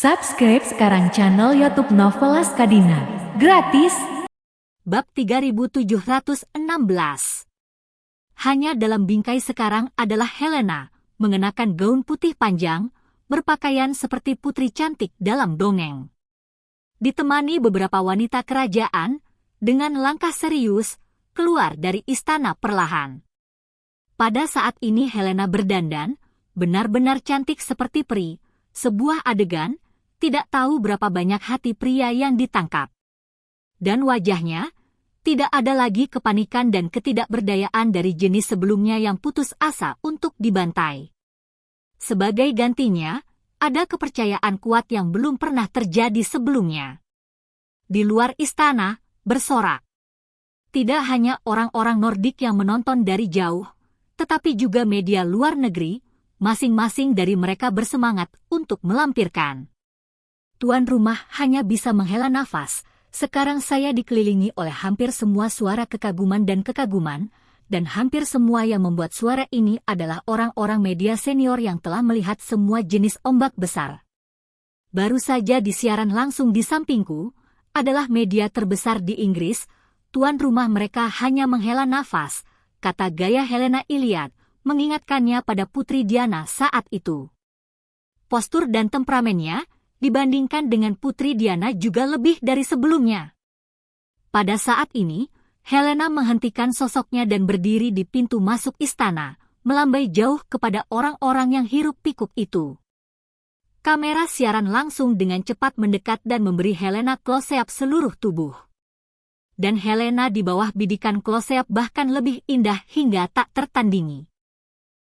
Subscribe sekarang channel YouTube Novelas Kadina. Gratis. Bab 3716. Hanya dalam bingkai sekarang adalah Helena, mengenakan gaun putih panjang, berpakaian seperti putri cantik dalam dongeng. Ditemani beberapa wanita kerajaan, dengan langkah serius, keluar dari istana perlahan. Pada saat ini Helena berdandan, benar-benar cantik seperti peri. Sebuah adegan, tidak tahu berapa banyak hati pria yang ditangkap. Dan wajahnya, tidak ada lagi kepanikan dan ketidakberdayaan dari jenis sebelumnya yang putus asa untuk dibantai. Sebagai gantinya, ada kepercayaan kuat yang belum pernah terjadi sebelumnya. Di luar istana, bersorak. Tidak hanya orang-orang Nordik yang menonton dari jauh, tetapi juga media luar negeri. Masing-masing dari mereka bersemangat untuk melampirkan. Tuan rumah hanya bisa menghela nafas. Sekarang saya dikelilingi oleh hampir semua suara kekaguman, dan hampir semua yang membuat suara ini adalah orang-orang media senior yang telah melihat semua jenis ombak besar. Baru saja di siaran langsung di sampingku, adalah media terbesar di Inggris. Tuan rumah mereka hanya menghela nafas, kata gaya Helena Iliad, mengingatkannya pada Putri Diana saat itu. Postur dan temperamennya, dibandingkan dengan Putri Diana juga lebih dari sebelumnya. Pada saat ini, Helena menghentikan sosoknya dan berdiri di pintu masuk istana, melambai jauh kepada orang-orang yang hiruk-pikuk itu. Kamera siaran langsung dengan cepat mendekat dan memberi Helena close-up seluruh tubuh. Dan Helena di bawah bidikan close-up bahkan lebih indah hingga tak tertandingi.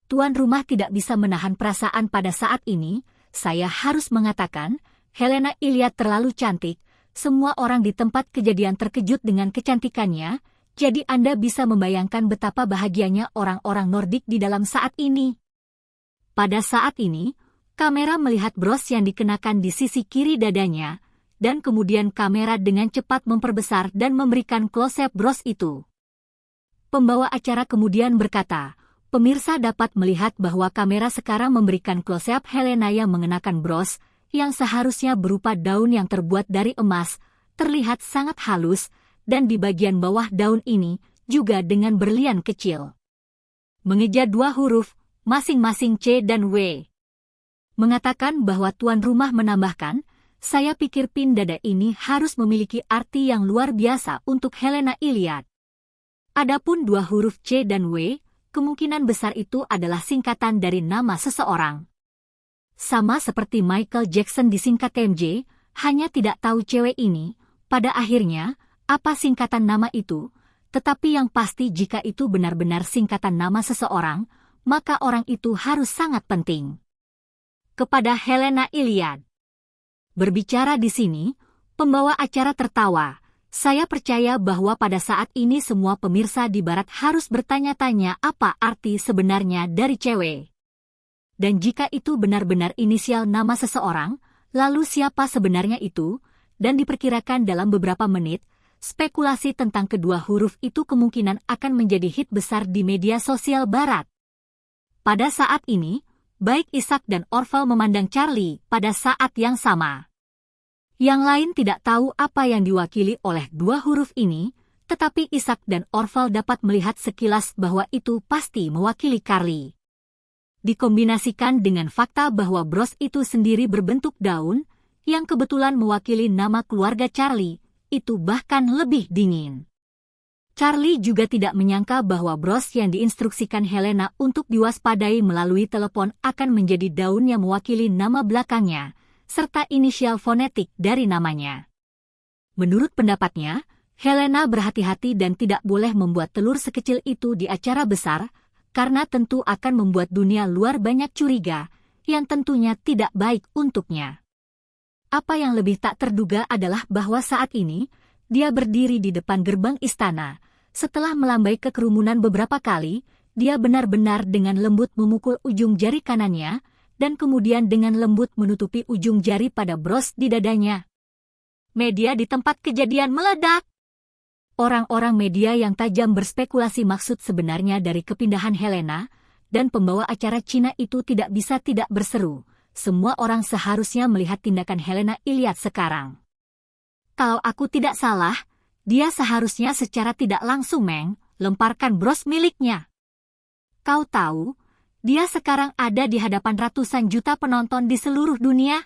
Tuan rumah tidak bisa menahan perasaan pada saat ini. Saya harus mengatakan, Helena Iliad terlalu cantik. Semua orang di tempat kejadian terkejut dengan kecantikannya, jadi Anda bisa membayangkan betapa bahagianya orang-orang Nordik di dalam saat ini. Pada saat ini, kamera melihat bros yang dikenakan di sisi kiri dadanya, dan kemudian kamera dengan cepat memperbesar dan memberikan close-up bros itu. Pembawa acara kemudian berkata, pemirsa dapat melihat bahwa kamera sekarang memberikan close-up Helena yang mengenakan bros, yang seharusnya berupa daun yang terbuat dari emas, terlihat sangat halus, dan di bagian bawah daun ini, juga dengan berlian kecil. Mengeja dua huruf, masing-masing C dan W. Mengatakan bahwa tuan rumah menambahkan, saya pikir pin dada ini harus memiliki arti yang luar biasa untuk Helena Iliad. Adapun dua huruf C dan W, kemungkinan besar itu adalah singkatan dari nama seseorang. Sama seperti Michael Jackson disingkat MJ, hanya tidak tahu cewek ini, pada akhirnya, apa singkatan nama itu, tetapi yang pasti jika itu benar-benar singkatan nama seseorang, maka orang itu harus sangat penting. Kepada Helena Iliad. Berbicara di sini, pembawa acara tertawa. Saya percaya bahwa pada saat ini semua pemirsa di barat harus bertanya-tanya apa arti sebenarnya dari cewek. Dan jika itu benar-benar inisial nama seseorang, lalu siapa sebenarnya itu? Dan diperkirakan dalam beberapa menit, spekulasi tentang kedua huruf itu kemungkinan akan menjadi hit besar di media sosial barat. Pada saat ini, baik Isaac dan Orval memandang Charlie pada saat yang sama. Yang lain tidak tahu apa yang diwakili oleh dua huruf ini, tetapi Isaac dan Orval dapat melihat sekilas bahwa itu pasti mewakili Carly. Dikombinasikan dengan fakta bahwa bros itu sendiri berbentuk daun, yang kebetulan mewakili nama keluarga Charlie, itu bahkan lebih dingin. Charlie juga tidak menyangka bahwa bros yang diinstruksikan Helena untuk diwaspadai melalui telepon akan menjadi daun yang mewakili nama belakangnya, serta inisial fonetik dari namanya. Menurut pendapatnya, Helena berhati-hati dan tidak boleh membuat telur sekecil itu di acara besar, karena tentu akan membuat dunia luar banyak curiga, yang tentunya tidak baik untuknya. Apa yang lebih tak terduga adalah bahwa saat ini, dia berdiri di depan gerbang istana. Setelah melambai ke kerumunan beberapa kali, dia benar-benar dengan lembut memukul ujung jari kanannya, dan kemudian dengan lembut menutupi ujung jari pada bros di dadanya. Media di tempat kejadian meledak. Orang-orang media yang tajam berspekulasi maksud sebenarnya dari kepindahan Helena, dan pembawa acara Cina itu tidak bisa tidak berseru. semua orang seharusnya melihat tindakan Helena Iliad sekarang. Kalau aku tidak salah, dia seharusnya secara tidak langsung lemparkan bros miliknya. Kau tahu, dia sekarang ada di hadapan ratusan juta penonton di seluruh dunia.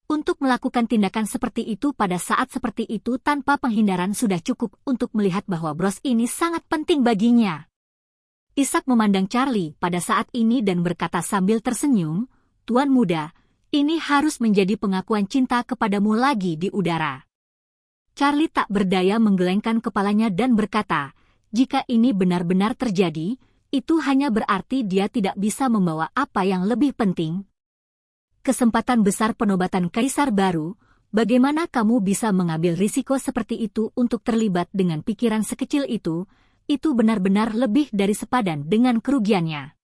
Untuk melakukan tindakan seperti itu pada saat seperti itu tanpa penghindaran sudah cukup untuk melihat bahwa bros ini sangat penting baginya. Ishak memandang Charlie pada saat ini dan berkata sambil tersenyum, "Tuan muda, ini harus menjadi pengakuan cinta kepadamu lagi di udara." Charlie tak berdaya menggelengkan kepalanya dan berkata, "Jika ini benar-benar terjadi, itu hanya berarti dia tidak bisa membawa apa yang lebih penting. Kesempatan besar penobatan kaisar baru, bagaimana kamu bisa mengambil risiko seperti itu untuk terlibat dengan pikiran sekecil itu benar-benar lebih dari sepadan dengan kerugiannya."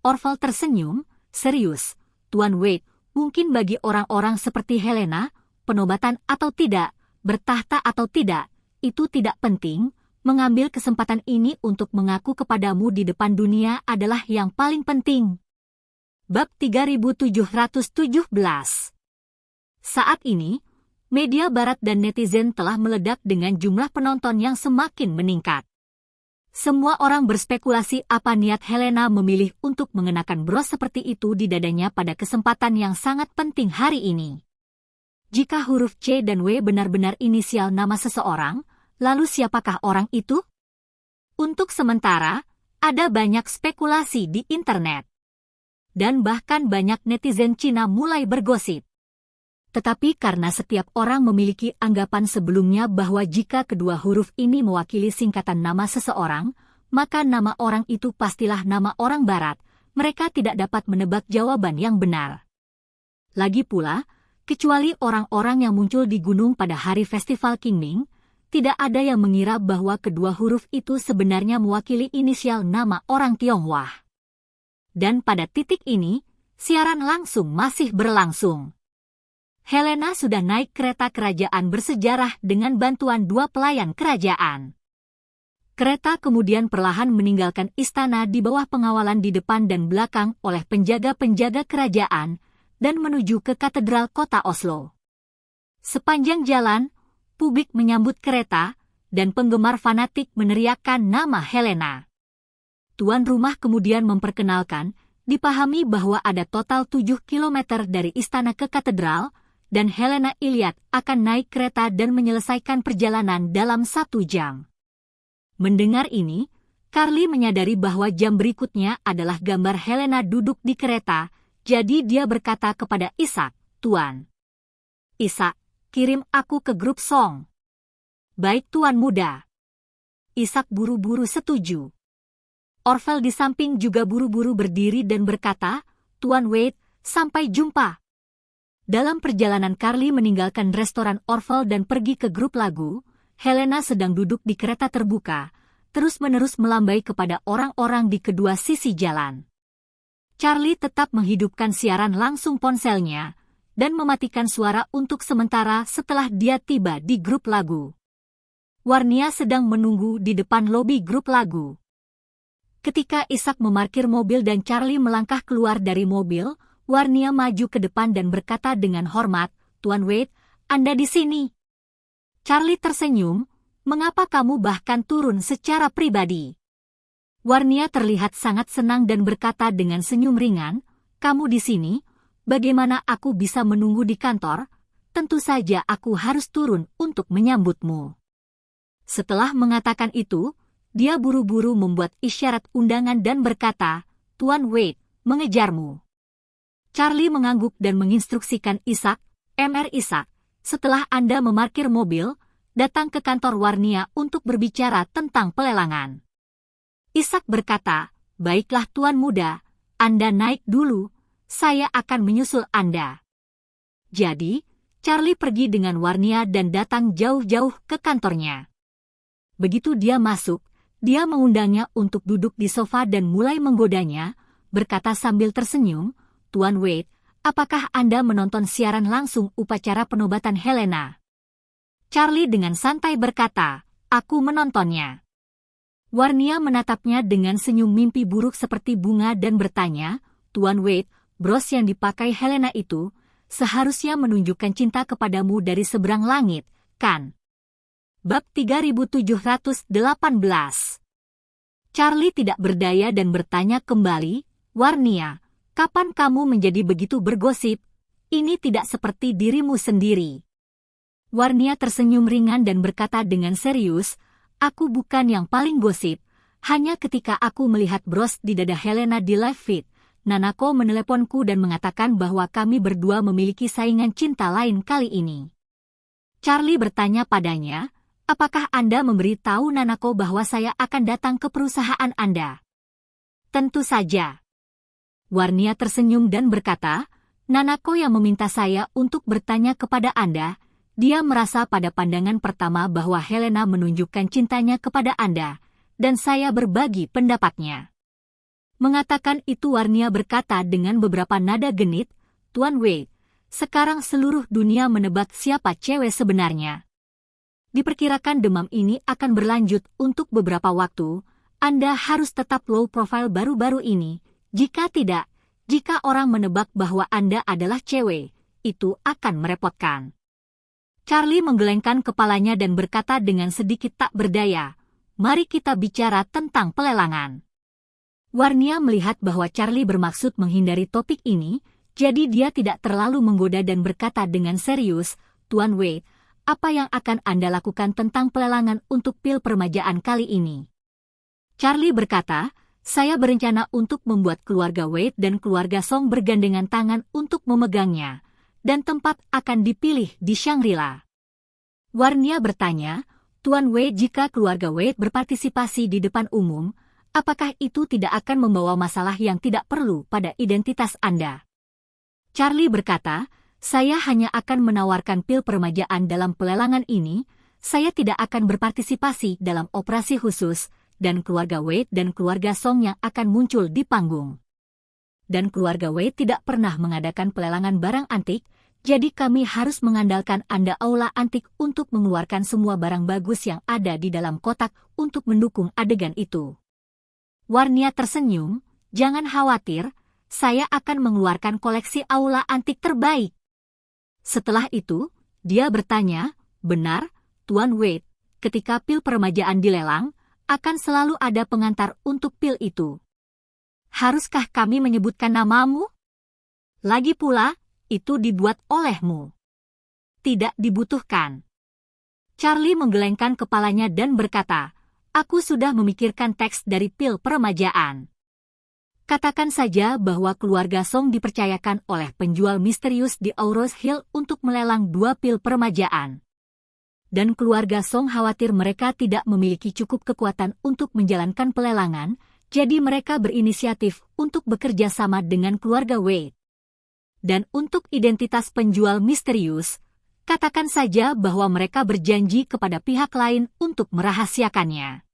Orval tersenyum, "Serius, Tuan Wade, mungkin bagi orang-orang seperti Helena, penobatan atau tidak, bertahta atau tidak, itu tidak penting. Mengambil kesempatan ini untuk mengaku kepadamu di depan dunia adalah yang paling penting." Bab 3717. Saat ini, media barat dan netizen telah meledak dengan jumlah penonton yang semakin meningkat. Semua orang berspekulasi apa niat Helena memilih untuk mengenakan bros seperti itu di dadanya pada kesempatan yang sangat penting hari ini. Jika huruf C dan W benar-benar inisial nama seseorang, lalu siapakah orang itu? Untuk sementara, ada banyak spekulasi di internet. Dan bahkan banyak netizen Cina mulai bergosip. Tetapi karena setiap orang memiliki anggapan sebelumnya bahwa jika kedua huruf ini mewakili singkatan nama seseorang, maka nama orang itu pastilah nama orang barat, mereka tidak dapat menebak jawaban yang benar. Lagi pula, kecuali orang-orang yang muncul di gunung pada hari festival Qingming, tidak ada yang mengira bahwa kedua huruf itu sebenarnya mewakili inisial nama orang Tionghoa. Dan pada titik ini, siaran langsung masih berlangsung. Helena sudah naik kereta kerajaan bersejarah dengan bantuan 2 pelayan kerajaan. Kereta kemudian perlahan meninggalkan istana di bawah pengawalan di depan dan belakang oleh penjaga-penjaga kerajaan dan menuju ke katedral kota Oslo. Sepanjang jalan, publik menyambut kereta, dan penggemar fanatik meneriakkan nama Helena. Tuan rumah kemudian memperkenalkan, dipahami bahwa ada total 7 km dari istana ke katedral, dan Helena Iliad akan naik kereta dan menyelesaikan perjalanan dalam 1 jam. Mendengar ini, Carly menyadari bahwa jam berikutnya adalah gambar Helena duduk di kereta, jadi dia berkata kepada Ishak, "Tuan Ishak, kirim aku ke grup Song." "Baik Tuan muda." Ishak buru-buru setuju. Orval di samping juga buru-buru berdiri dan berkata, "Tuan Wade, sampai jumpa." Dalam perjalanan Carly meninggalkan restoran Orval dan pergi ke grup lagu, Helena sedang duduk di kereta terbuka, terus-menerus melambai kepada orang-orang di kedua sisi jalan. Charlie tetap menghidupkan siaran langsung ponselnya, dan mematikan suara untuk sementara setelah dia tiba di grup lagu. Warnia sedang menunggu di depan lobi grup lagu. Ketika Ishak memarkir mobil dan Charlie melangkah keluar dari mobil, Warnia maju ke depan dan berkata dengan hormat, "Tuan Wade, Anda di sini." Charlie tersenyum, "Mengapa kamu bahkan turun secara pribadi?" Warnia terlihat sangat senang dan berkata dengan senyum ringan, "Kamu di sini, bagaimana aku bisa menunggu di kantor? Tentu saja aku harus turun untuk menyambutmu." Setelah mengatakan itu, dia buru-buru membuat isyarat undangan dan berkata, "Tuan Wade, mengejarmu." Charlie mengangguk dan menginstruksikan Ishak, "Mr. Ishak, setelah Anda memarkir mobil, datang ke kantor Warnia untuk berbicara tentang pelelangan." Ishak berkata, "Baiklah Tuan muda, Anda naik dulu, saya akan menyusul Anda." Jadi, Charlie pergi dengan Warnia dan datang jauh-jauh ke kantornya. Begitu dia masuk, dia mengundangnya untuk duduk di sofa dan mulai menggodanya, berkata sambil tersenyum, "Tuan Wade, apakah Anda menonton siaran langsung upacara penobatan Helena?" Charlie dengan santai berkata, "Aku menontonnya." Warnia menatapnya dengan senyum mimpi buruk seperti bunga dan bertanya, "Tuan Wade, bros yang dipakai Helena itu seharusnya menunjukkan cinta kepadamu dari seberang langit, kan? Bab 3718. Charlie tidak berdaya dan bertanya kembali, Warnia, kapan kamu menjadi begitu bergosip? Ini tidak seperti dirimu sendiri. Warnia tersenyum ringan dan berkata dengan serius, aku bukan yang paling gosip. Hanya ketika aku melihat bros di dada Helena di live feed, Nanako meneleponku dan mengatakan bahwa kami berdua memiliki saingan cinta lain kali ini. Charlie bertanya padanya, apakah Anda memberitahu Nanako bahwa saya akan datang ke perusahaan Anda? Tentu saja. Warnia tersenyum dan berkata, Nanako yang meminta saya untuk bertanya kepada Anda. Dia merasa pada pandangan pertama bahwa Helena menunjukkan cintanya kepada Anda, dan saya berbagi pendapatnya. Mengatakan itu Warnia berkata dengan beberapa nada genit, Tuan Wade, sekarang seluruh dunia menebak siapa cewek sebenarnya. Diperkirakan demam ini akan berlanjut untuk beberapa waktu, Anda harus tetap low profile baru-baru ini, jika tidak, jika orang menebak bahwa Anda adalah cewek, itu akan merepotkan. Charlie menggelengkan kepalanya dan berkata dengan sedikit tak berdaya, mari kita bicara tentang pelelangan. Warnia melihat bahwa Charlie bermaksud menghindari topik ini, jadi dia tidak terlalu menggoda dan berkata dengan serius, Tuan Wade, apa yang akan Anda lakukan tentang pelelangan untuk pil permajaan kali ini? Charlie berkata, saya berencana untuk membuat keluarga Wade dan keluarga Song bergandengan tangan untuk memegangnya, dan tempat akan dipilih di Shangri-La. Warnia bertanya, Tuan Wade, jika keluarga Wade berpartisipasi di depan umum, apakah itu tidak akan membawa masalah yang tidak perlu pada identitas Anda? Charlie berkata, saya hanya akan menawarkan pil permajaan dalam pelelangan ini, saya tidak akan berpartisipasi dalam operasi khusus, dan keluarga Wade dan keluarga Song yang akan muncul di panggung. Dan keluarga Wade tidak pernah mengadakan pelelangan barang antik, jadi kami harus mengandalkan Anda aula antik untuk mengeluarkan semua barang bagus yang ada di dalam kotak untuk mendukung adegan itu. Warnia tersenyum, jangan khawatir, saya akan mengeluarkan koleksi aula antik terbaik. Setelah itu, dia bertanya, benar, Tuan Wade, ketika pil permajaan dilelang, akan selalu ada pengantar untuk pil itu. Haruskah kami menyebutkan namamu? Lagi pula, itu dibuat olehmu. Tidak dibutuhkan. Charlie menggelengkan kepalanya dan berkata, aku sudah memikirkan teks dari pil permajaan. Katakan saja bahwa keluarga Song dipercayakan oleh penjual misterius di Auros Hill untuk melelang 2 pil permajaan. Dan keluarga Song khawatir mereka tidak memiliki cukup kekuatan untuk menjalankan pelelangan, jadi mereka berinisiatif untuk bekerja sama dengan keluarga Wade. Dan untuk identitas penjual misterius, katakan saja bahwa mereka berjanji kepada pihak lain untuk merahasiakannya.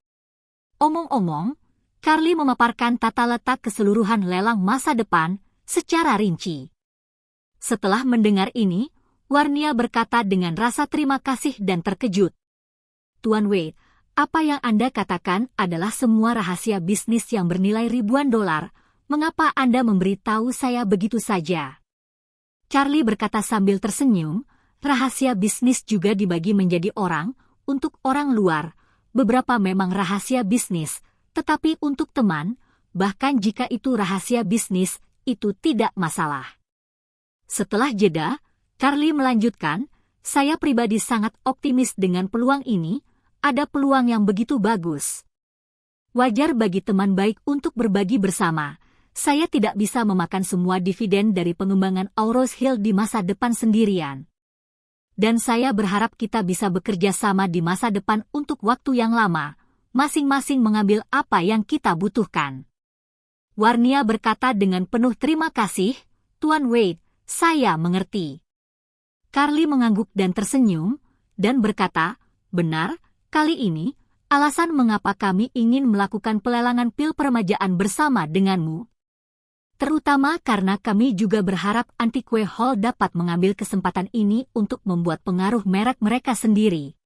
Omong-omong, Charlie memaparkan tata letak keseluruhan lelang masa depan secara rinci. Setelah mendengar ini, Warnia berkata dengan rasa terima kasih dan terkejut. Tuan Wade, apa yang Anda katakan adalah semua rahasia bisnis yang bernilai ribuan dolar. Mengapa Anda memberitahu saya begitu saja? Charlie berkata sambil tersenyum, rahasia bisnis juga dibagi menjadi orang, untuk orang luar, beberapa memang rahasia bisnis, tetapi untuk teman, bahkan jika itu rahasia bisnis, itu tidak masalah. Setelah jeda, Charlie melanjutkan, saya pribadi sangat optimis dengan peluang ini, ada peluang yang begitu bagus. Wajar bagi teman baik untuk berbagi bersama. Saya tidak bisa memakan semua dividen dari pengembangan Auros Hill di masa depan sendirian. Dan saya berharap kita bisa bekerja sama di masa depan untuk waktu yang lama, masing-masing mengambil apa yang kita butuhkan. Warnia berkata dengan penuh terima kasih, Tuan Wade, saya mengerti. Charlie mengangguk dan tersenyum, dan berkata, benar, kali ini, alasan mengapa kami ingin melakukan pelelangan pil permajaan bersama denganmu. Terutama karena kami juga berharap Antiques Hall dapat mengambil kesempatan ini untuk membuat pengaruh merek mereka sendiri.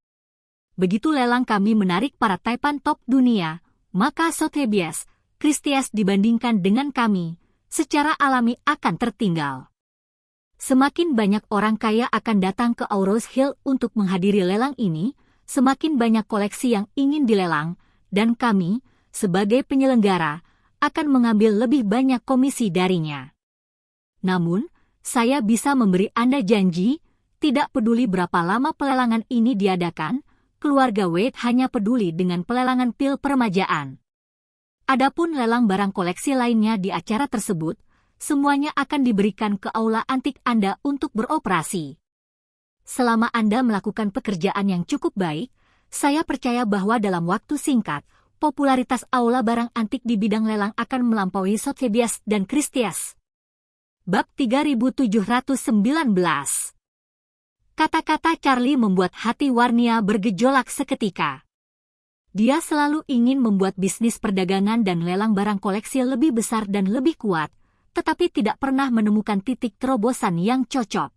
Begitu lelang kami menarik para taipan top dunia, maka Sotheby's, Christie's dibandingkan dengan kami, secara alami akan tertinggal. Semakin banyak orang kaya akan datang ke Aurous Hill untuk menghadiri lelang ini, semakin banyak koleksi yang ingin dilelang, dan kami, sebagai penyelenggara, akan mengambil lebih banyak komisi darinya. Namun, saya bisa memberi Anda janji, tidak peduli berapa lama pelelangan ini diadakan, keluarga Wade hanya peduli dengan pelelangan pil peremajaan. Adapun lelang barang koleksi lainnya di acara tersebut, semuanya akan diberikan ke aula antik Anda untuk beroperasi. Selama Anda melakukan pekerjaan yang cukup baik, saya percaya bahwa dalam waktu singkat, popularitas aula barang antik di bidang lelang akan melampaui Sotheby's dan Christie's. Bab 3719. Kata-kata Charlie membuat hati Warnia bergejolak seketika. Dia selalu ingin membuat bisnis perdagangan dan lelang barang koleksi lebih besar dan lebih kuat, tetapi tidak pernah menemukan titik terobosan yang cocok.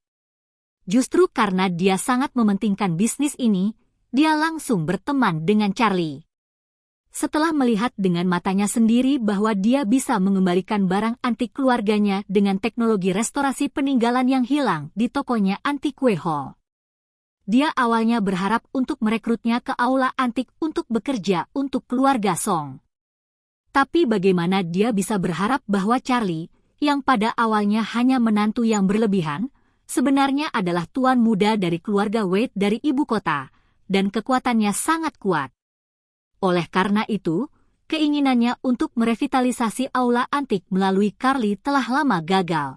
Justru karena dia sangat mementingkan bisnis ini, dia langsung berteman dengan Charlie. Setelah melihat dengan matanya sendiri bahwa dia bisa mengembalikan barang antik keluarganya dengan teknologi restorasi peninggalan yang hilang di tokonya Antiquary Hall. Dia awalnya berharap untuk merekrutnya ke aula antik untuk bekerja untuk keluarga Song. Tapi bagaimana dia bisa berharap bahwa Charlie, yang pada awalnya hanya menantu yang berlebihan, sebenarnya adalah tuan muda dari keluarga Wade dari ibu kota, dan kekuatannya sangat kuat. Oleh karena itu, keinginannya untuk merevitalisasi aula antik melalui Carly telah lama gagal.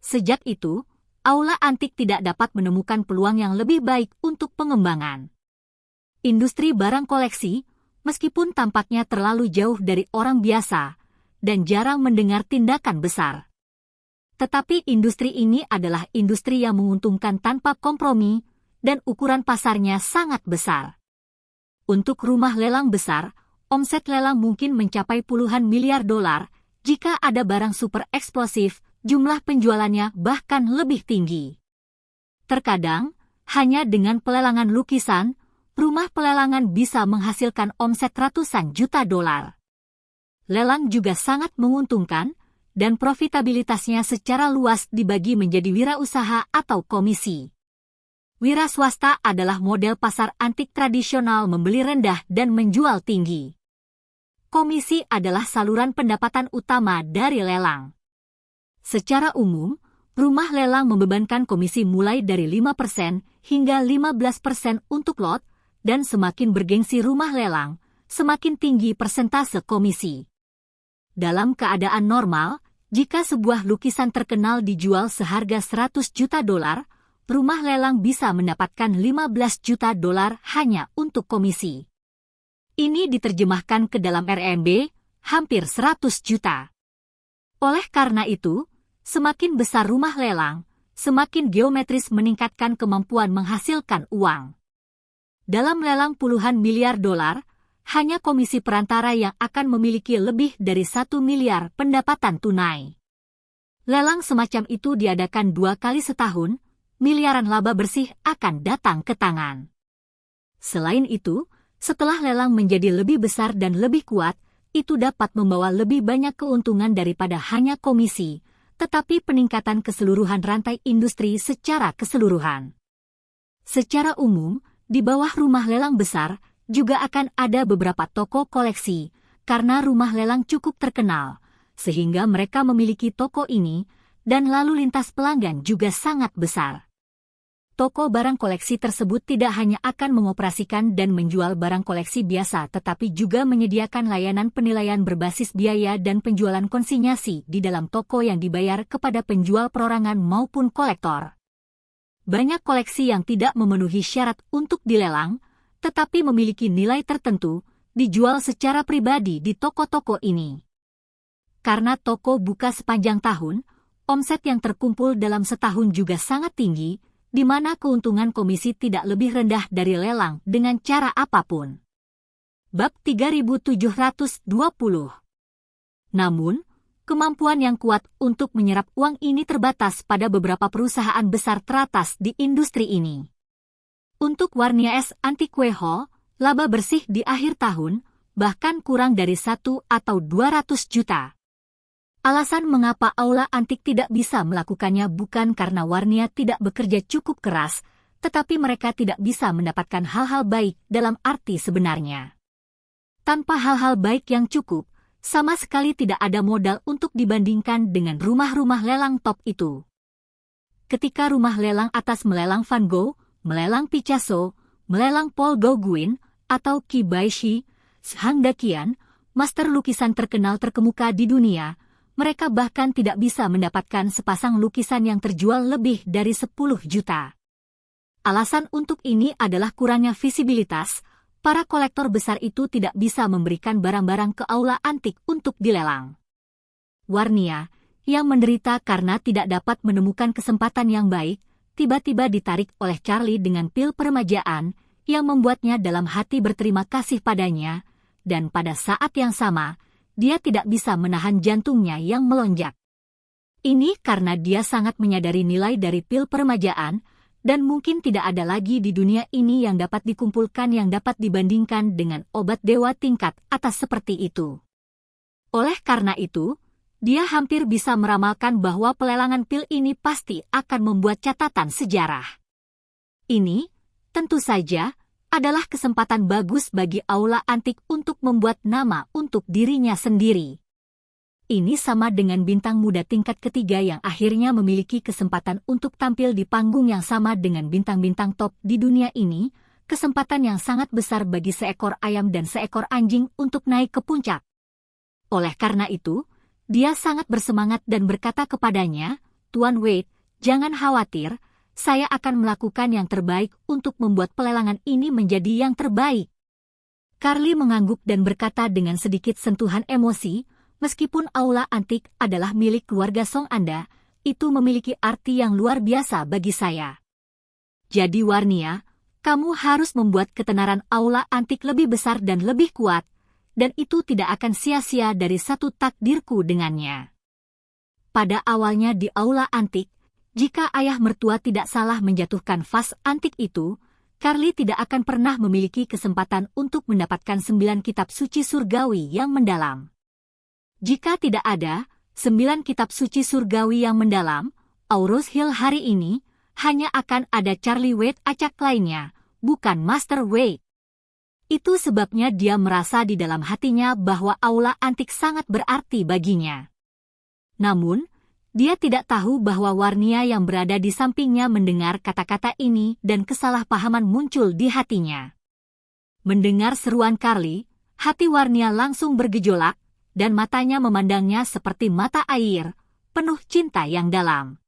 Sejak itu, aula antik tidak dapat menemukan peluang yang lebih baik untuk pengembangan. Industri barang koleksi, meskipun tampaknya terlalu jauh dari orang biasa, dan jarang mendengar tindakan besar. Tetapi industri ini adalah industri yang menguntungkan tanpa kompromi, dan ukuran pasarnya sangat besar. Untuk rumah lelang besar, omset lelang mungkin mencapai puluhan miliar dolar. Jika ada barang super eksplosif, jumlah penjualannya bahkan lebih tinggi. Terkadang, hanya dengan pelelangan lukisan, rumah pelelangan bisa menghasilkan omset ratusan juta dolar. Lelang juga sangat menguntungkan, dan profitabilitasnya secara luas dibagi menjadi wirausaha atau komisi. Wira swasta adalah model pasar antik tradisional membeli rendah dan menjual tinggi. Komisi adalah saluran pendapatan utama dari lelang. Secara umum, rumah lelang membebankan komisi mulai dari 5% hingga 15% untuk lot, dan semakin bergengsi rumah lelang, semakin tinggi persentase komisi. Dalam keadaan normal, jika sebuah lukisan terkenal dijual seharga 100 juta dolar, rumah lelang bisa mendapatkan 15 juta dolar hanya untuk komisi. Ini diterjemahkan ke dalam RMB, hampir 100 juta. Oleh karena itu, semakin besar rumah lelang, semakin geometris meningkatkan kemampuan menghasilkan uang. Dalam lelang puluhan miliar dolar, hanya komisi perantara yang akan memiliki lebih dari 1 miliar pendapatan tunai. Lelang semacam itu diadakan 2 kali setahun, miliaran laba bersih akan datang ke tangan. Selain itu, setelah lelang menjadi lebih besar dan lebih kuat, itu dapat membawa lebih banyak keuntungan daripada hanya komisi, tetapi peningkatan keseluruhan rantai industri secara keseluruhan. Secara umum, di bawah rumah lelang besar, juga akan ada beberapa toko koleksi, karena rumah lelang cukup terkenal, sehingga mereka memiliki toko ini, dan lalu lintas pelanggan juga sangat besar. Toko barang koleksi tersebut tidak hanya akan mengoperasikan dan menjual barang koleksi biasa tetapi juga menyediakan layanan penilaian berbasis biaya dan penjualan konsinyasi di dalam toko yang dibayar kepada penjual perorangan maupun kolektor. Banyak koleksi yang tidak memenuhi syarat untuk dilelang, tetapi memiliki nilai tertentu, dijual secara pribadi di toko-toko ini. Karena toko buka sepanjang tahun, omset yang terkumpul dalam setahun juga sangat tinggi, di mana keuntungan komisi tidak lebih rendah dari lelang dengan cara apapun. Bab 3720. Namun, kemampuan yang kuat untuk menyerap uang ini terbatas pada beberapa perusahaan besar teratas di industri ini. Untuk Warnia S. Antiquary Hall, laba bersih di akhir tahun, bahkan kurang dari 1 atau 200 juta. Alasan mengapa aula antik tidak bisa melakukannya bukan karena Warnia tidak bekerja cukup keras, tetapi mereka tidak bisa mendapatkan hal-hal baik dalam arti sebenarnya. Tanpa hal-hal baik yang cukup, sama sekali tidak ada modal untuk dibandingkan dengan rumah-rumah lelang top itu. Ketika rumah lelang atas melelang Van Gogh, melelang Picasso, melelang Paul Gauguin, atau Qi Baishi, Hang Daqian, master lukisan terkenal terkemuka di dunia, mereka bahkan tidak bisa mendapatkan sepasang lukisan yang terjual lebih dari 10 juta. Alasan untuk ini adalah kurangnya visibilitas. Para kolektor besar itu tidak bisa memberikan barang-barang ke aula antik untuk dilelang. Warnia, yang menderita karena tidak dapat menemukan kesempatan yang baik, tiba-tiba ditarik oleh Charlie dengan pil peremajaan yang membuatnya dalam hati berterima kasih padanya, dan pada saat yang sama, dia tidak bisa menahan jantungnya yang melonjak. Ini karena dia sangat menyadari nilai dari pil peremajaan, dan mungkin tidak ada lagi di dunia ini yang dapat dikumpulkan yang dapat dibandingkan dengan obat dewa tingkat atas seperti itu. Oleh karena itu, dia hampir bisa meramalkan bahwa pelelangan pil ini pasti akan membuat catatan sejarah. Ini, tentu saja, adalah kesempatan bagus bagi aula antik untuk membuat nama untuk dirinya sendiri. Ini sama dengan bintang muda tingkat ketiga yang akhirnya memiliki kesempatan untuk tampil di panggung yang sama dengan bintang-bintang top di dunia ini, kesempatan yang sangat besar bagi seekor ayam dan seekor anjing untuk naik ke puncak. Oleh karena itu, dia sangat bersemangat dan berkata kepadanya, "Tuan Wade, jangan khawatir, saya akan melakukan yang terbaik untuk membuat pelelangan ini menjadi yang terbaik." Carly mengangguk dan berkata dengan sedikit sentuhan emosi, "Meskipun aula antik adalah milik keluarga Song Anda, itu memiliki arti yang luar biasa bagi saya. Jadi Warnia, kamu harus membuat ketenaran aula antik lebih besar dan lebih kuat, dan itu tidak akan sia-sia dari satu takdirku dengannya." Pada awalnya di aula antik, jika ayah mertua tidak salah menjatuhkan vas antik itu, Carly tidak akan pernah memiliki kesempatan untuk mendapatkan 9 kitab suci surgawi yang mendalam. Jika tidak ada 9 kitab suci surgawi yang mendalam, Aurus Hill hari ini hanya akan ada Charlie Wade acak lainnya, bukan Master Wade. Itu sebabnya dia merasa di dalam hatinya bahwa aula antik sangat berarti baginya. Namun, dia tidak tahu bahwa Warnia yang berada di sampingnya mendengar kata-kata ini dan kesalahpahaman muncul di hatinya. Mendengar seruan Carly, hati Warnia langsung bergejolak, dan matanya memandangnya seperti mata air, penuh cinta yang dalam.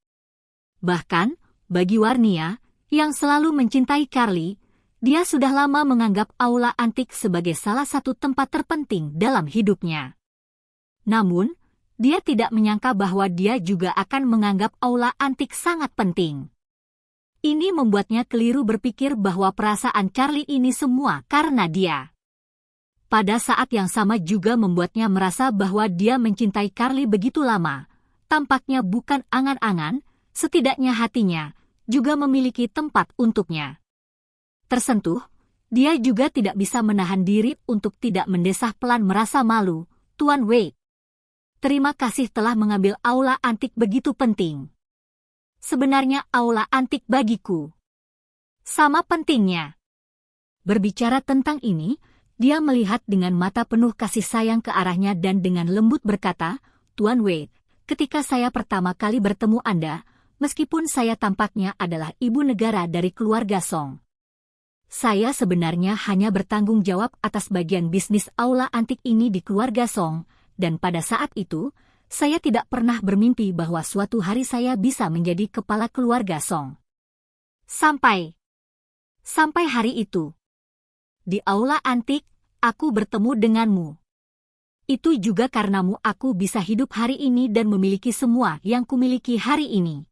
Bahkan, bagi Warnia, yang selalu mencintai Carly, dia sudah lama menganggap aula antik sebagai salah satu tempat terpenting dalam hidupnya. Namun, dia tidak menyangka bahwa dia juga akan menganggap aula antik sangat penting. Ini membuatnya keliru berpikir bahwa perasaan Charlie ini semua karena dia. Pada saat yang sama juga membuatnya merasa bahwa dia mencintai Carly begitu lama, tampaknya bukan angan-angan, setidaknya hatinya juga memiliki tempat untuknya. Tersentuh, dia juga tidak bisa menahan diri untuk tidak mendesah pelan merasa malu, "Tuan Wade, terima kasih telah mengambil aula antik begitu penting. Sebenarnya aula antik bagiku sama pentingnya." Berbicara tentang ini, dia melihat dengan mata penuh kasih sayang ke arahnya dan dengan lembut berkata, "Tuan Wade, ketika saya pertama kali bertemu Anda, meskipun saya tampaknya adalah ibu negara dari keluarga Song, saya sebenarnya hanya bertanggung jawab atas bagian bisnis aula antik ini di keluarga Song, dan pada saat itu, saya tidak pernah bermimpi bahwa suatu hari saya bisa menjadi kepala keluarga Song. Sampai hari itu, di aula antik, aku bertemu denganmu. Itu juga karenamu aku bisa hidup hari ini dan memiliki semua yang kumiliki hari ini."